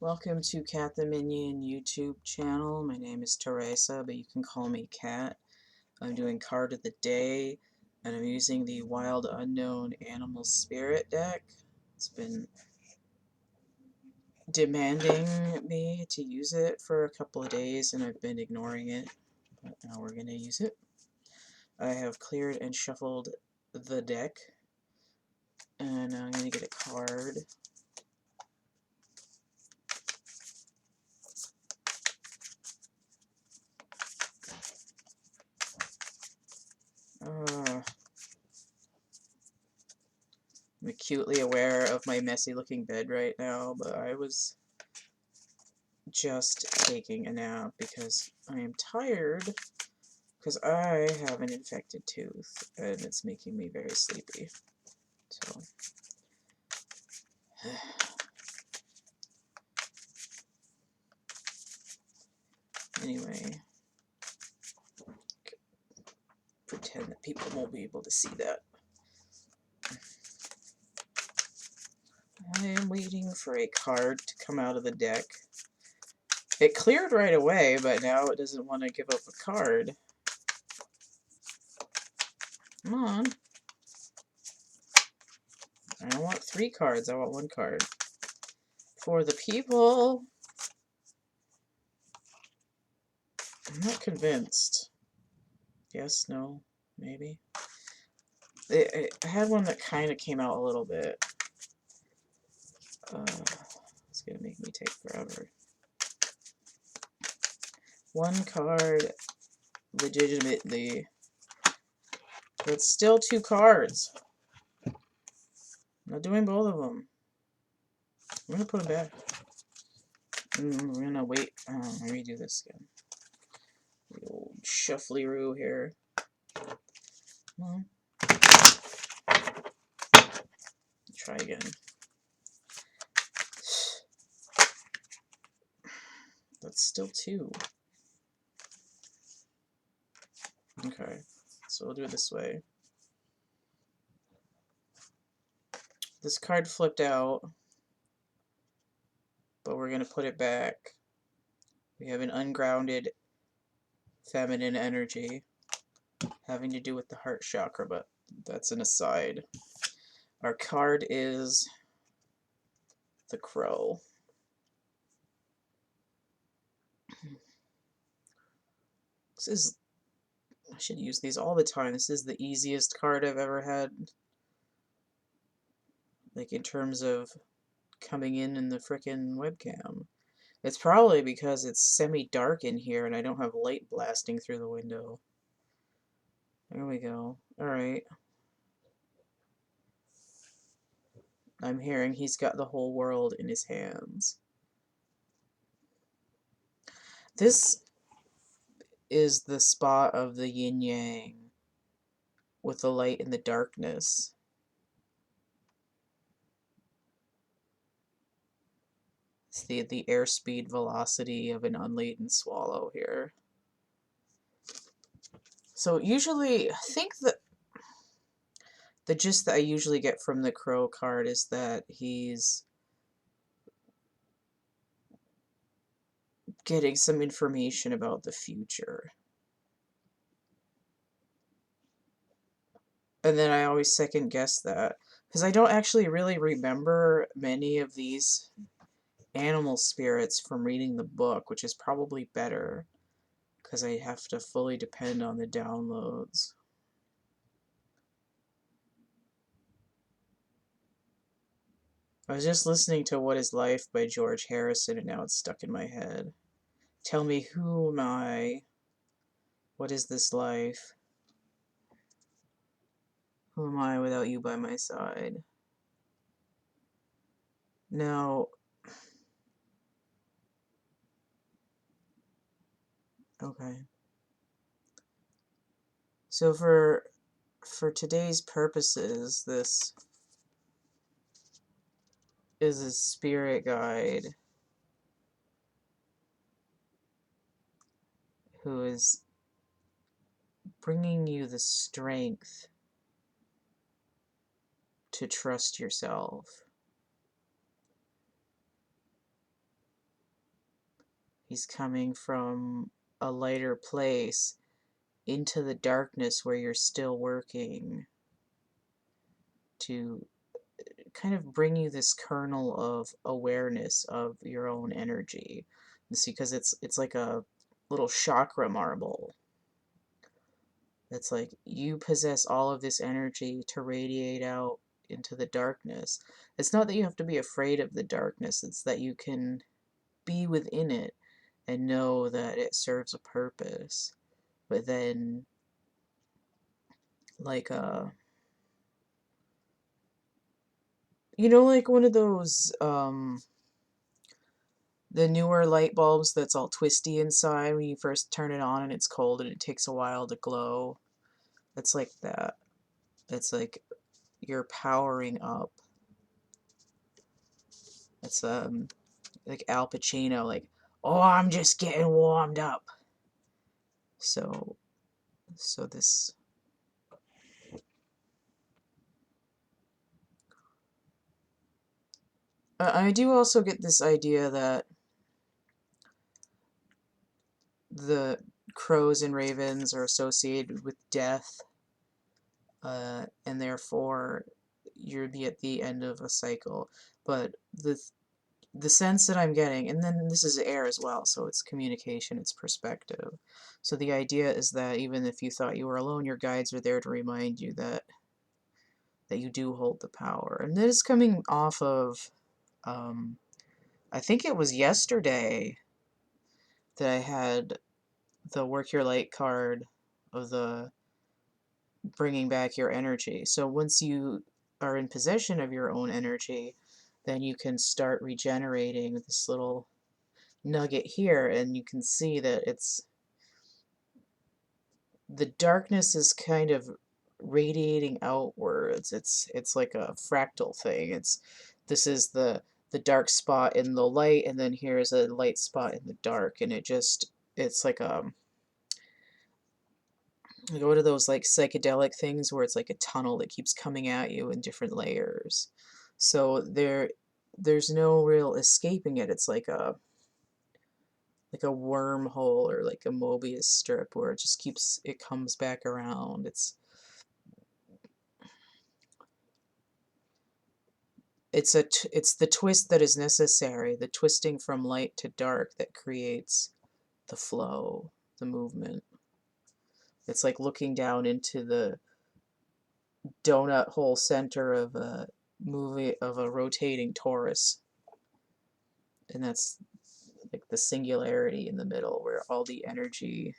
Welcome to CATtheMinion YouTube channel. My name is Teresa, but you can call me Cat. I'm doing card of the day, and I'm using the Wild Unknown Animal Spirit deck. It's been demanding me to use it for a couple of days, and I've been ignoring it, but now we're going to use it. I have cleared and shuffled the deck, and I'm going to get a card. I'm acutely aware of my messy looking bed right now, but I was just taking a nap because I am tired because I have an infected tooth and it's making me very sleepy. So anyway, pretend that people won't be able to see that. I am waiting for a card to come out of the deck. It cleared right away, but now it doesn't want to give up a card. Come on. I don't want 3 cards, I want 1 card. For the people. I'm not convinced. Yes, no, maybe. I had one that kind of came out a little bit. It's going to make me take forever. 1 card, legitimately. But still 2 cards. I'm not doing both of them. I'm going to put them back. We're going to wait. Let me do this again. The old shuffly-roo here. Come on. Try again. That's still 2. Okay, so we'll do it this way. This card flipped out, but we're going to put it back. We have an ungrounded feminine energy having to do with the heart chakra, but that's an aside. Our card is the Crow. This is, I should use these all the time. This is the easiest card I've ever had. Like, in terms of coming in the frickin' webcam. It's probably because it's semi-dark in here and I don't have light blasting through the window. There we go. Alright. I'm hearing he's got the whole world in his hands. This is the spot of the yin-yang with the light and the darkness. It's the airspeed velocity of an unladen swallow here. So usually, I think that the gist that I usually get from the Crow card is that he's getting some information about the future. And then I always second guess that, because I don't actually really remember many of these animal spirits from reading the book, which is probably better, because I have to fully depend on the downloads. I was just listening to What is Life by George Harrison, and now it's stuck in my head. Tell me, who am I? What is this life? Who am I without you by my side? Now, okay. So for today's purposes, this is a spirit guide who is bringing you the strength to trust yourself. He's coming from a lighter place into the darkness where you're still working to kind of bring you this kernel of awareness of your own energy. See, because it's like a little chakra marble. It's like you possess all of this energy to radiate out into the darkness. It's not that you have to be afraid of the darkness, it's that you can be within it and know that it serves a purpose. But then, like, like one of those, the newer light bulbs that's all twisty inside when you first turn it on and it's cold and it takes a while to glow. It's like that. It's like you're powering up. It's like Al Pacino, like, oh, I'm just getting warmed up. So this, I do also get this idea that the crows and ravens are associated with death, and therefore you'll be at the end of a cycle. But the sense that I'm getting, and then this is air as well, so it's communication, it's perspective. So the idea is that even if you thought you were alone, your guides are there to remind you that you do hold the power. And this is coming off of, I think it was yesterday that I had the Work Your Light card of the bringing back your energy. So once you are in possession of your own energy, then you can start regenerating this little nugget here, and you can see that the darkness is kind of radiating outwards. It's like a fractal thing. This is the dark spot in the light, and then here's a light spot in the dark, and it's like go to those like psychedelic things where it's like a tunnel that keeps coming at you in different layers. So there's no real escaping it. It's like a wormhole or like a Mobius strip where it comes back around. It's the twist that is necessary, the twisting from light to dark that creates the flow, the movement. It's like looking down into the donut hole center of a rotating torus. And that's like the singularity in the middle where all the energy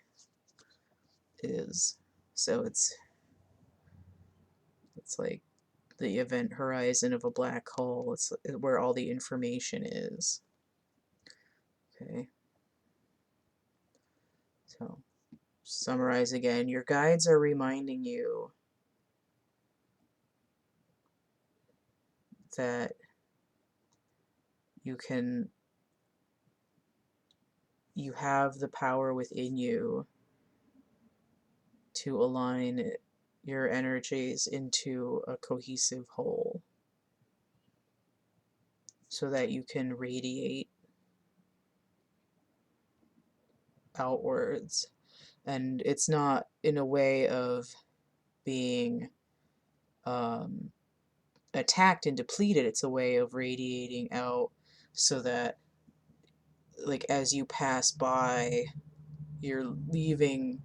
is. So it's like the event horizon of a black hole. It's where all the information is. Okay. So, summarize again. Your guides are reminding you that you have the power within you to align your energies into a cohesive whole so that you can radiate outwards. And it's not in a way of being attacked and depleted, it's a way of radiating out so that, like, as you pass by, you're leaving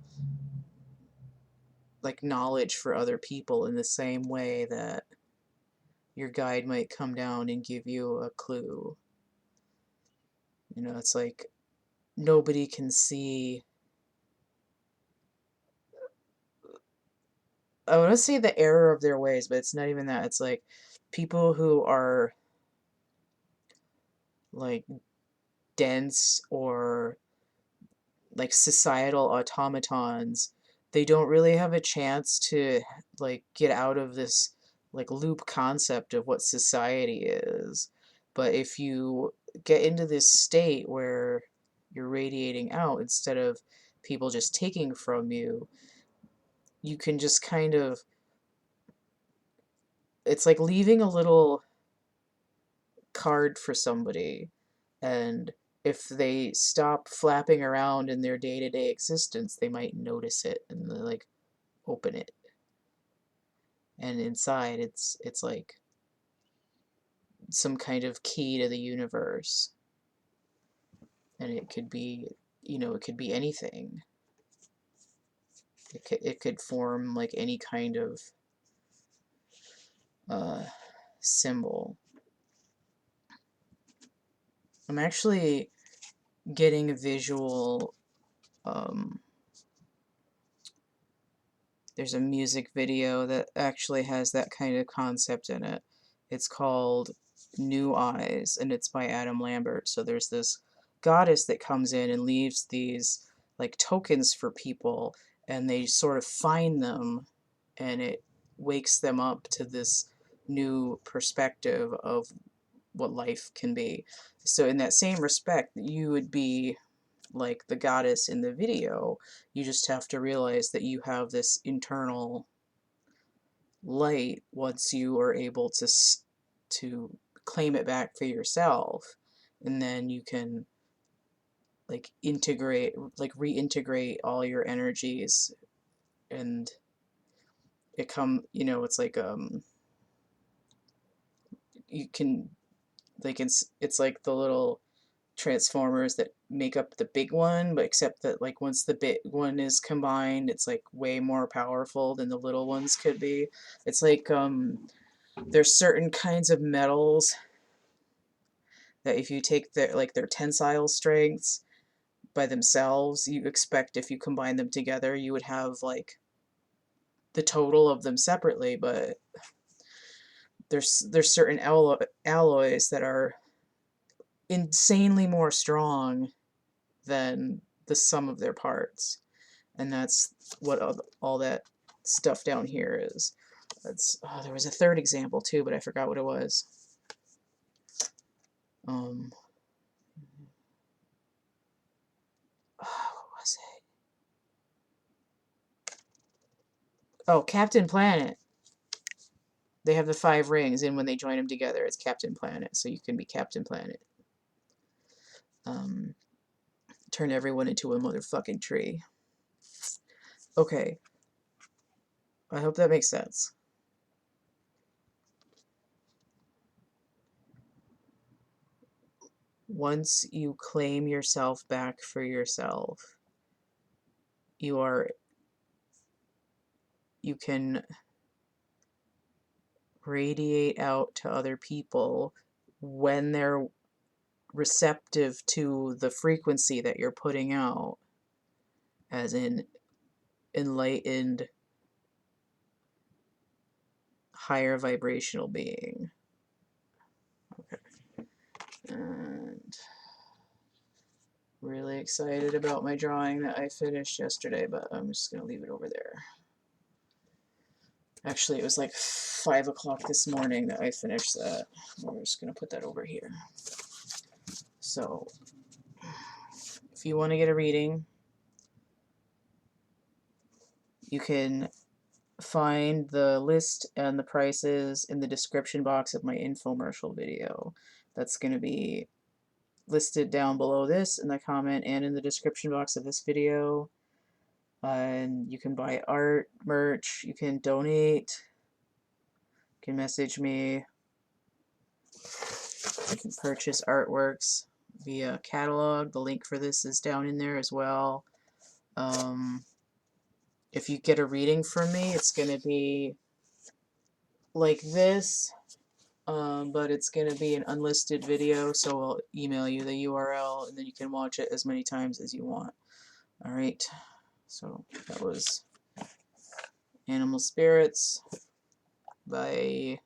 like knowledge for other people in the same way that your guide might come down and give you a clue. It's like nobody can see. I want to say the error of their ways, but it's not even that. It's like people who are like dense or like societal automatons, they don't really have a chance to like get out of this like loop concept of what society is. But if you get into this state where you're radiating out instead of people just taking from you, you can just kind of, it's like leaving a little card for somebody, and if they stop flapping around in their day-to-day existence, they might notice it and like open it. And inside it's like some kind of key to the universe. And it could be, you know, it could be anything. It could form like any kind of symbol. I'm actually getting a visual. There's a music video that actually has that kind of concept in it. It's called New Eyes, and it's by Adam Lambert. So there's this goddess that comes in and leaves these like tokens for people, and they sort of find them, and it wakes them up to this new perspective of what life can be. So in that same respect, you would be like the goddess in the video. You just have to realize that you have this internal light once you are able to claim it back for yourself, and then you can like integrate, like reintegrate all your energies, and it you know, it's like you can like it's like the little transformers that make up the big one, but except that like once the big one is combined, it's like way more powerful than the little ones could be. It's like there's certain kinds of metals that if you take their tensile strengths by themselves, you expect if you combine them together you would have like the total of them separately, but there's certain alloys that are insanely more strong than the sum of their parts. And that's what all that stuff down here is. There was a third example too, but I forgot what it was. What was it? Oh, Captain Planet. They have the 5 rings, and when they join them together, it's Captain Planet. So you can be Captain Planet. Turn everyone into a motherfucking tree. Okay. I hope that makes sense. Once you claim yourself back for yourself, you can radiate out to other people when they're receptive to the frequency that you're putting out, as in enlightened, higher vibrational being. Okay. And really excited about my drawing that I finished yesterday, but I'm just going to leave it over there. Actually, it was like 5 o'clock this morning that I finished that. We're just going to put that over here. So, if you want to get a reading, you can find the list and the prices in the description box of my infomercial video. That's going to be listed down below this in the comment and in the description box of this video. And you can buy art, merch, you can donate, you can message me, you can purchase artworks via catalog. The link for this is down in there as well. If you get a reading from me, it's going to be like this, but it's going to be an unlisted video, so I'll email you the URL, and then you can watch it as many times as you want. Alright, so that was Animal Spirits by